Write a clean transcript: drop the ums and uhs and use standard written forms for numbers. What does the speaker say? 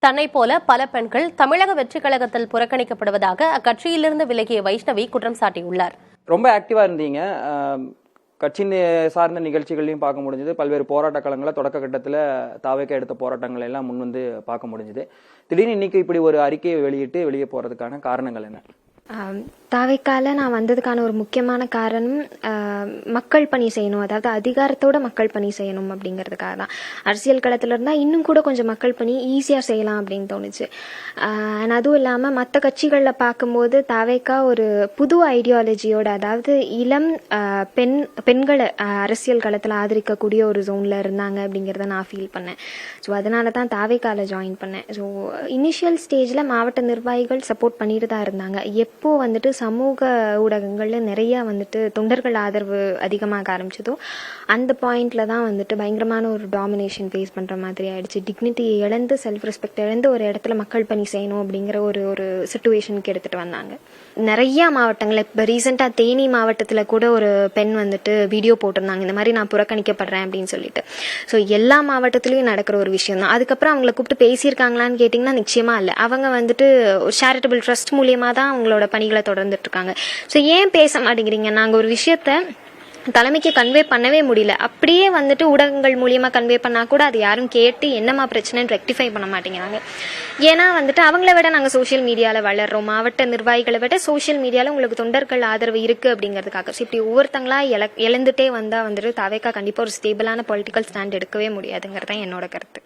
தன்னை போல பல பெண்கள் தமிழக வெற்றி கழகத்தில் புறக்கணிக்கப்படுவதாக அக்கட்சியிலிருந்து விலகிய வைஷ்ணவி குற்றம் சாட்டியுள்ளார். ரொம்ப ஆக்டிவா இருந்தீங்க. கட்சியின் சார்ந்த நிகழ்ச்சிகளையும் பார்க்க முடிஞ்சது. பல்வேறு போராட்ட களங்களை தொடக்க கட்டத்தில் தாவேக்கா எடுத்த போராட்டங்கள் எல்லாம் முன் வந்து பார்க்க முடிஞ்சது. திடீர்னு இன்னைக்கு இப்படி ஒரு அறிக்கையை வெளியே போறதுக்கான காரணங்கள் என்ன? தாவேக்கால நான் வந்ததுக்கான ஒரு முக்கியமான காரணம் மக்கள் பணி செய்யணும், அதாவது அதிகாரத்தோட மக்கள் பணி செய்யணும் அப்படிங்கிறதுக்காக தான். அரசியல் களத்தில் இருந்தால் இன்னும் கூட கொஞ்சம் மக்கள் பணி ஈஸியாக செய்யலாம் அப்படின்னு தோணுச்சு. அதுவும் இல்லாமல் மற்ற கட்சிகளில் பார்க்கும்போது தாவேக்கா ஒரு புது ஐடியாலஜியோட, அதாவது இளம் பெண்களை அரசியல் களத்தில் ஆதரிக்கக்கூடிய ஒரு ஜோனில் இருந்தாங்க அப்படிங்கிறத நான் ஃபீல் பண்ணேன். ஸோ அதனால தான் தாவேக்கால ஜாயின் பண்ணேன். ஸோ இனிஷியல் ஸ்டேஜில் மாவட்ட நிர்வாகிகள் சப்போர்ட் பண்ணிட்டு தான் இருந்தாங்க. எப்போ வந்துட்டு சமூக ஊடகங்கள்ல நிறைய வந்துட்டு தொண்டர்கள் ஆதரவு அதிகமாக ஆரம்பிச்சதோ அந்த பாயிண்ட்ல தான் வந்துட்டு பயங்கரமான ஒரு டாமினேஷன் ஃபேஸ் பண்ற மாதிரி ஆயிடுச்சு. டிக்னிட்டியை இழந்து, செல்ஃப் ரெஸ்பெக்ட் இழந்து ஒரு இடத்துல மக்கள் பணி செய்யணும் அப்படிங்கிற ஒரு சிச்சுவேஷனுக்கு எடுத்துட்டு வந்தாங்க. நிறைய மாவட்டங்கள், இப்போ ரீசெண்டாக தேனி மாவட்டத்தில் கூட ஒரு பெண் வந்துட்டு வீடியோ போட்டிருந்தாங்க, இந்த மாதிரி நான் புறக்கணிக்கப்படுறேன் அப்படின்னு சொல்லிட்டு. ஸோ எல்லா மாவட்டத்திலையும் நடக்கிற ஒரு விஷயம் தான். அதுக்கப்புறம் அவங்கள கூப்பிட்டு பேசியிருக்காங்களான்னு கேட்டிங்கன்னா நிச்சயமா இல்லை. அவங்க வந்துட்டு ஒரு சேரிட்டபிள் ட்ரஸ்ட் மூலியமாக தான் அவங்களோட பணிகளை தொடர்ந்துட்டு இருக்காங்க. ஸோ ஏன் பேச மாட்டேங்கிறீங்க? நாங்கள் ஒரு விஷயத்த தலைமைக்கு கன்வே பண்ணவே முடியல, அப்படியே வந்துட்டு ஊடகங்கள் மூலியமா கன்வே பண்ணா கூட அது யாரும் கேட்டு என்னமா பிரச்சனைன்னு ரெக்டிஃபை பண்ண மாட்டேங்கிறாங்க. ஏன்னா வந்துட்டு அவங்கள விட நாங்கள் சோசியல் மீடியாவில் வளர்றோம், மாவட்ட நிர்வாகிகளை விட சோசியல் மீடியாவில் உங்களுக்கு தொண்டர்கள் ஆதரவு இருக்கு அப்படிங்கிறதுக்காக. ஸோ இப்படி ஒவ்வொருத்தங்களா இழந்துட்டே வந்தா வந்துட்டு தாவேக்கா கண்டிப்பாக ஒரு ஸ்டேபிளான பொலிட்டிக்கல் ஸ்டாண்ட் எடுக்கவே முடியாதுங்கிறது தான் என்னோட கருத்து.